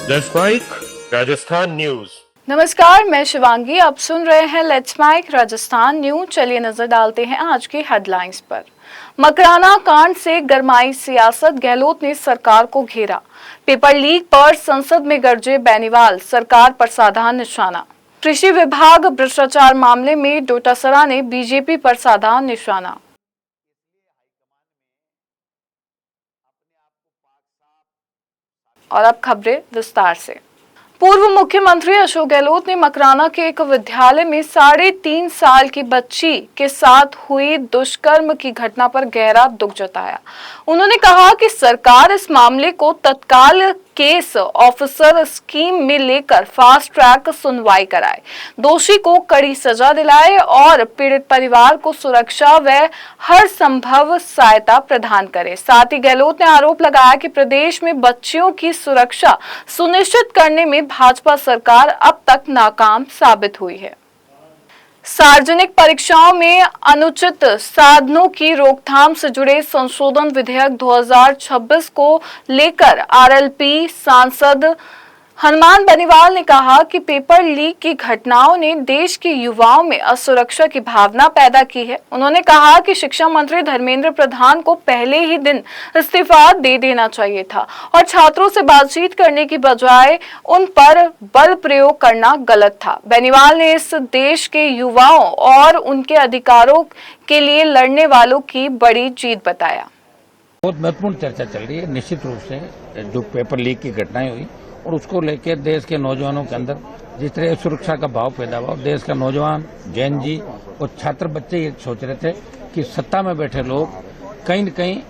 Let's mic Rajasthan news. नमस्कार, मैं शिवांगी। आप सुन रहे हैं लेट्स माइक राजस्थान न्यूज। चलिए नजर डालते हैं आज की हेडलाइंस पर। मकराना कांड से गरमाई सियासत, गहलोत ने सरकार को घेरा। पेपर लीक पर संसद में गरजे बेनीवाल, सरकार पर साधा निशाना। कृषि विभाग भ्रष्टाचार मामले में डोटासरा ने बीजेपी पर साधा निशाना। और अब खबरें विस्तार से। पूर्व मुख्यमंत्री अशोक गहलोत ने मकराना के एक विद्यालय में 3.5 साल की बच्ची के साथ हुई दुष्कर्म की घटना पर गहरा दुख जताया। उन्होंने कहा कि सरकार इस मामले को तत्काल केस ऑफिसर स्कीम में लेकर फास्ट ट्रैक सुनवाई कराए, दोषी को कड़ी सजा दिलाए और पीड़ित परिवार को सुरक्षा व हर संभव सहायता प्रदान करे। साथ ही गहलोत ने आरोप लगाया कि प्रदेश में बच्चियों की सुरक्षा सुनिश्चित करने में भाजपा सरकार अब तक नाकाम साबित हुई है। सार्वजनिक परीक्षाओं में अनुचित साधनों की रोकथाम से जुड़े संशोधन विधेयक 2026 को लेकर आरएलपी सांसद हनुमान बेनीवाल ने कहा कि पेपर लीक की घटनाओं ने देश के युवाओं में असुरक्षा की भावना पैदा की है। उन्होंने कहा कि शिक्षा मंत्री धर्मेंद्र प्रधान को पहले ही दिन इस्तीफा दे देना चाहिए था और छात्रों से बातचीत करने की बजाय उन पर बल प्रयोग करना गलत था। बेनीवाल ने इस देश के युवाओं और उनके अधिकारों के लिए लड़ने वालों की बड़ी जीत बताया। बहुत महत्वपूर्ण चर्चा चल रही है। निश्चित रूप से जो पेपर लीक की घटनाएं हुई और उसको लेकर देश के नौजवानों के अंदर जिस तरह सुरक्षा का भाव पैदा हुआ, देश का नौजवान, जैन जी और छात्र बच्चे ये सोच रहे थे कि सत्ता में बैठे लोग कहीं न कहीं,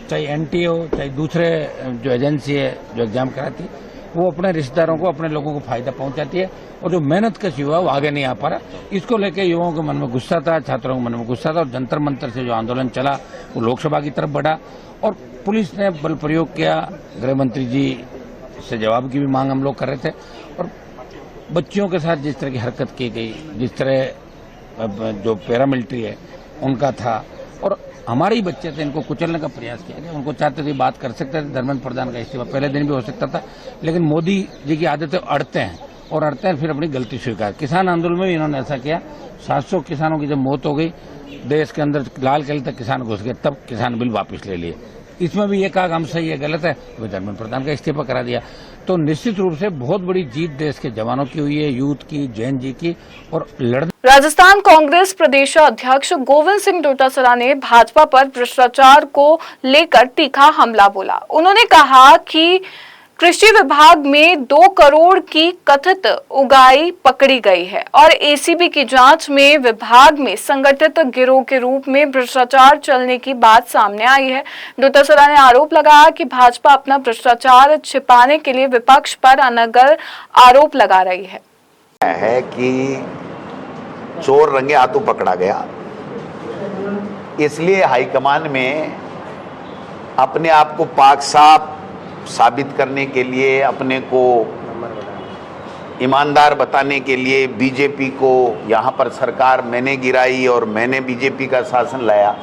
चाहे एनटीए हो चाहे दूसरे जो एजेंसी है जो एग्जाम कराती है, वो अपने रिश्तेदारों को, अपने लोगों को फायदा पहुंचाती है और जो मेहनत कश युवा वो आगे नहीं आ पा रहा। इसको लेकर युवाओं के मन में गुस्सा था, छात्रों के मन में गुस्सा था और जंतर मंतर से जो आंदोलन चला वो लोकसभा की तरफ बढ़ा और पुलिस ने बल प्रयोग किया। गृह मंत्री जी से जवाब की भी मांग हम लोग कर रहे थे और बच्चियों के साथ जिस तरह की हरकत की गई, जिस तरह जो पैरामिलिट्री है उनका था और हमारे ही बच्चे थे, इनको कुचलने का प्रयास किया गया। उनको चाहते थे बात कर सकते थे, धर्मेंद्र प्रधान का इस्तीफा पहले दिन भी हो सकता था, लेकिन मोदी जी की आदत है अड़ते हैं और अड़ते हैं फिर अपनी गलती स्वीकार। किसान आंदोलन में भी इन्होंने ऐसा किया। 700 किसानों की जब मौत हो गई, देश के अंदर लाल किले तक किसान घुस गए, तब किसान बिल वापस ले लिए। इसमें भी ये कहा हम सही है गलत है, तो धर्मेंद्र प्रधान का इस्तीफा करा दिया। तो निश्चित रूप से बहुत बड़ी जीत देश के जवानों की हुई है, यूथ की, जैन जी की और राजस्थान कांग्रेस प्रदेश अध्यक्ष गोविंद सिंह डोटासरा ने भाजपा पर भ्रष्टाचार को लेकर तीखा हमला बोला। उन्होंने कहा कि कृषि विभाग में 2 करोड़ की कथित उगाही पकड़ी गई है और एसीबी की जांच में विभाग में संगठित गिरोह के रूप में भ्रष्टाचार चलने की बात सामने आई है। डोटासरा ने आरोप लगाया कि भाजपा अपना भ्रष्टाचार छिपाने के लिए विपक्ष पर अनर्गल आरोप लगा रही है कि चोर रंगे हाथों पकड़ा गया, इसलिए हाईकमान में अपने आप को पाक साफ साबित करने के लिए, अपने को ईमानदार बताने के लिए बीजेपी को यहाँ पर सरकार मैंने गिराई और मैंने बीजेपी का शासन लाया,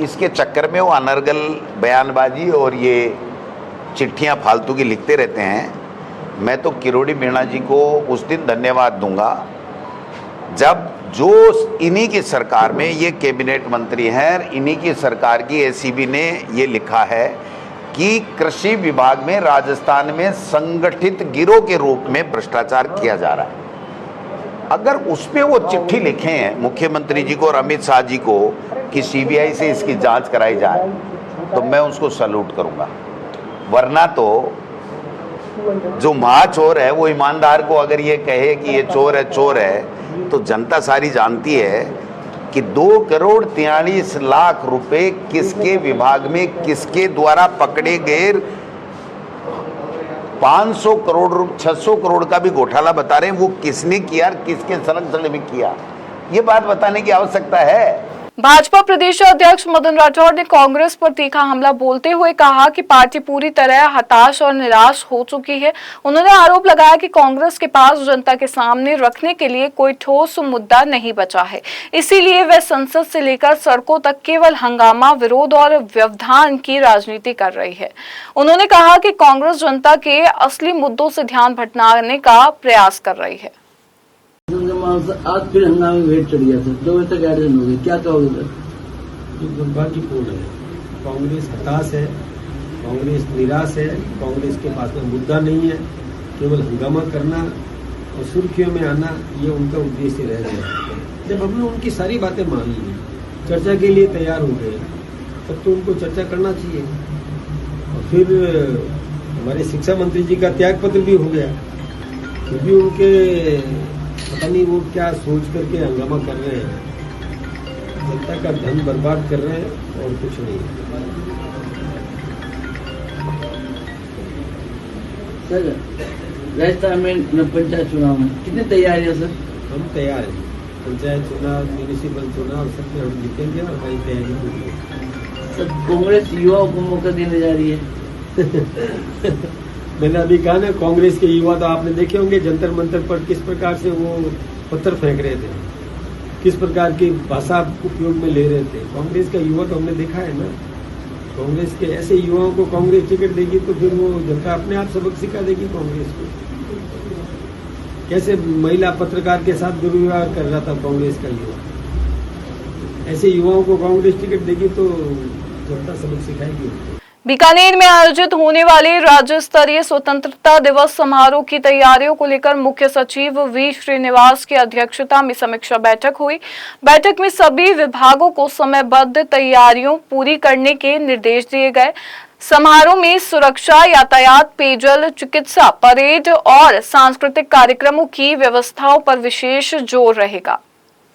इसके चक्कर में वो अनर्गल बयानबाजी और ये चिट्ठियाँ फालतू की लिखते रहते हैं। मैं तो किरोड़ी मीणा जी को उस दिन धन्यवाद दूंगा जब जो इन्हीं की सरकार में ये कैबिनेट मंत्री हैं, इन्हीं की सरकार की एसीबी ने ये लिखा है कि कृषि विभाग में राजस्थान में संगठित गिरोह के रूप में भ्रष्टाचार किया जा रहा है। अगर उस पे वो चिट्ठी लिखे हैं मुख्यमंत्री जी को और अमित शाह जी को कि सीबीआई से इसकी जांच कराई जाए, तो मैं उसको सैल्यूट करूंगा। वरना तो जो महाचोर है वो ईमानदार को अगर ये कहे कि ये चोर है, तो जनता सारी जानती है कि 2 करोड़ 43 लाख रुपए किसके विभाग में किसके द्वारा पकड़े गए। 500 करोड़ 600 करोड़ का भी घोटाला बता रहे हैं, वो किसने किया, किसके संलग्न में किया, ये बात बताने की आवश्यकता है। भाजपा प्रदेश अध्यक्ष मदन राठौड़ ने कांग्रेस पर तीखा हमला बोलते हुए कहा कि पार्टी पूरी तरह हताश और निराश हो चुकी है। उन्होंने आरोप लगाया कि कांग्रेस के पास जनता के सामने रखने के लिए कोई ठोस मुद्दा नहीं बचा है, इसीलिए वह संसद से लेकर सड़कों तक केवल हंगामा, विरोध और व्यवधान की राजनीति कर रही है। उन्होंने कहा कि कांग्रेस जनता के असली मुद्दों से ध्यान भटकाने का प्रयास कर रही है। आज फिर हंगामे भेंट चढ़ गया था, 2 बजे तक एडजन हो गए, क्या कहोगे सर? ये दुर्भाग्यपूर्ण है। कांग्रेस हताश है, कांग्रेस निराश है, कांग्रेस के पास में मुद्दा नहीं है, केवल हंगामा करना और सुर्खियों में आना ये उनका उद्देश्य रह गया। जब हमने उनकी सारी बातें मान ली, चर्चा के लिए तैयार हो गए, तब तो उनको चर्चा करना चाहिए। और फिर हमारे शिक्षा मंत्री जी का त्याग पत्र भी हो गया, फिर भी उनके पता नहीं वो क्या सोच करके हंगामा कर रहे हैं, जनता का धन बर्बाद कर रहे हैं और कुछ नहीं। सर राजस्थान में पंचायत चुनाव में कितनी तैयारी है सर? हम तैयार हैं, पंचायत चुनाव, म्यूनिसिपल चुनाव सब में हम जीतेंगे और हमारी तैयारी होगी। सर कांग्रेस युवाओं को मौका देने जा रही है। मैंने अभी कहा ना, कांग्रेस के युवा तो आपने देखे होंगे जंतर मंतर पर किस प्रकार से वो पत्थर फेंक रहे थे, किस प्रकार की भाषा उपयोग में ले रहे थे। कांग्रेस का युवा तो हमने देखा है ना। कांग्रेस के ऐसे युवाओं को कांग्रेस टिकट देगी तो फिर वो जनता अपने आप सबक सिखा देगी कांग्रेस को। कैसे महिला पत्रकार के साथ दुर्व्यवहार कर रहा था कांग्रेस का युवा, ऐसे युवाओं को कांग्रेस टिकट देगी तो जनता सबक सिखाएगी। बीकानेर में आयोजित होने वाले राज्य स्तरीय स्वतंत्रता दिवस समारोह की तैयारियों को लेकर मुख्य सचिव वी श्रीनिवास की अध्यक्षता में समीक्षा बैठक हुई। बैठक में सभी विभागों को समयबद्ध तैयारियों पूरी करने के निर्देश दिए गए। समारोह में सुरक्षा, यातायात, पेयजल, चिकित्सा, परेड और सांस्कृतिक कार्यक्रमों की व्यवस्थाओं पर विशेष जोर रहेगा।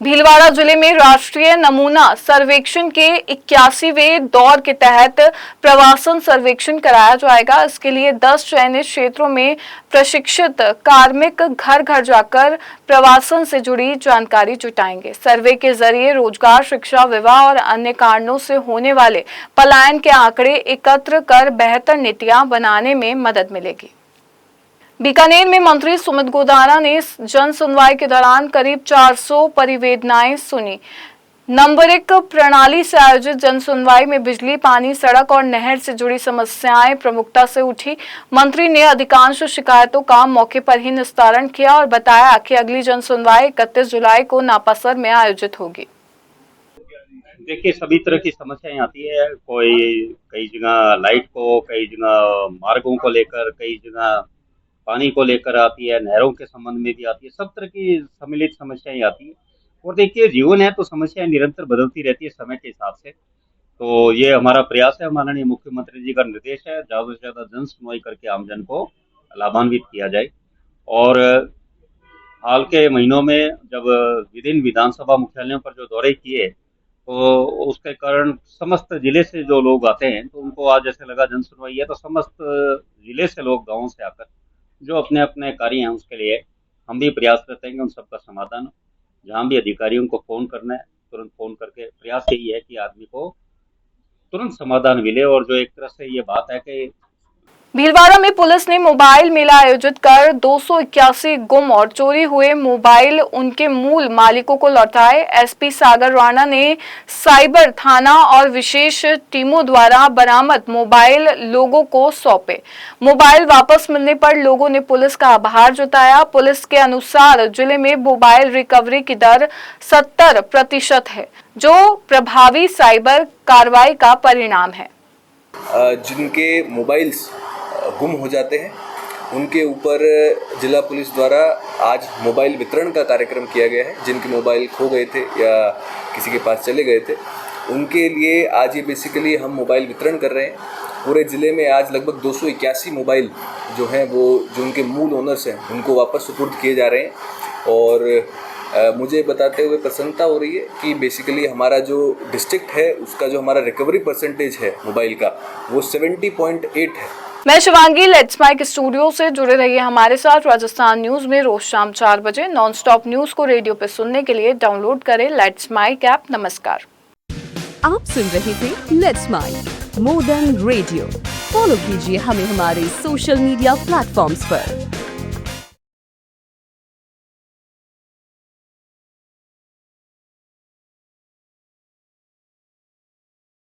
भीलवाड़ा जिले में राष्ट्रीय नमूना सर्वेक्षण के 81वें दौर के तहत प्रवासन सर्वेक्षण कराया जाएगा। इसके लिए 10 चयनित क्षेत्रों में प्रशिक्षित कार्मिक घर घर जाकर प्रवासन से जुड़ी जानकारी जुटाएंगे। सर्वे के जरिए रोजगार, शिक्षा, विवाह और अन्य कारणों से होने वाले पलायन के आंकड़े एकत्र कर बेहतर नीतियां बनाने में मदद मिलेगी। बीकानेर में मंत्री सुमित गोदारा ने जन सुनवाई के दौरान करीब 400 परिवेदनाएं सुनी। नंबरिक प्रणाली से आयोजित जन सुनवाई में बिजली, पानी, सड़क और नहर से जुड़ी समस्याएं प्रमुखता से उठी। मंत्री ने अधिकांश शिकायतों का मौके पर ही निस्तारण किया और बताया कि अगली जन सुनवाई 31 जुलाई को नापासर में आयोजित होगी। देखिए, सभी तरह की समस्याएं आती है। कई जगह लाइट को, कई जगह मार्गों को लेकर, कई जगह पानी को लेकर आती है, नहरों के संबंध में भी आती है। सब तरह की सम्मिलित समस्याएं आती है। और देखिए, जीवन है तो समस्याएं निरंतर बदलती रहती है समय के हिसाब से। तो ये हमारा प्रयास है, माननीय मुख्यमंत्री जी का निर्देश है, ज्यादा से ज्यादा जन सुनवाई करके आमजन को लाभान्वित किया जाए। और हाल के महीनों में जब विभिन्न विधानसभा मुख्यालयों पर जो दौरे किए, तो उसके कारण समस्त जिले से जो लोग आते हैं, तो उनको आज ऐसे लगा जन सुनवाई है तो समस्त जिले से लोग गाँव से आकर जो अपने अपने कार्य हैं उसके लिए हम भी प्रयास करते हैं कि उन सबका समाधान हो। जहाँ भी अधिकारियों को फोन करना है, तुरंत फोन करके प्रयास यही है कि आदमी को तुरंत समाधान मिले। और जो एक तरह से ये बात है कि भीलवाड़ा में पुलिस ने मोबाइल मेला आयोजित कर 281 गुम और चोरी हुए मोबाइल उनके मूल मालिकों को लौटाए। एसपी सागर राणा ने साइबर थाना और विशेष टीमों द्वारा बरामद मोबाइल लोगों को सौंपे। मोबाइल वापस मिलने पर लोगों ने पुलिस का आभार जताया। पुलिस के अनुसार जिले में मोबाइल रिकवरी की दर 70% है, जो प्रभावी साइबर कार्रवाई का परिणाम है। जिनके मोबाइल्स गुम हो जाते हैं उनके ऊपर जिला पुलिस द्वारा आज मोबाइल वितरण का कार्यक्रम किया गया है। जिनके मोबाइल खो गए थे या किसी के पास चले गए थे, उनके लिए आज ये बेसिकली हम मोबाइल वितरण कर रहे हैं। पूरे ज़िले में आज लगभग 281 मोबाइल जो हैं वो जो उनके मूल ओनर्स हैं उनको वापस सुपुर्द किए जा रहे हैं। और मुझे बताते हुए प्रसन्नता हो रही है कि बेसिकली हमारा जो डिस्ट्रिक्ट है उसका जो हमारा रिकवरी परसेंटेज है मोबाइल का वो 70.8 है। मैं शिवांगी, लेट्स माइक स्टूडियो से जुड़े रहिए हमारे साथ। राजस्थान न्यूज में रोज शाम 4 बजे नॉन स्टॉप न्यूज को रेडियो पे सुनने के लिए डाउनलोड करें लेट्स माइक ऐप। नमस्कार। आप सुन रहे थे let's mind more than radio. Follow कीजिए हमें हमारे सोशल मीडिया प्लेटफॉर्म्स पर।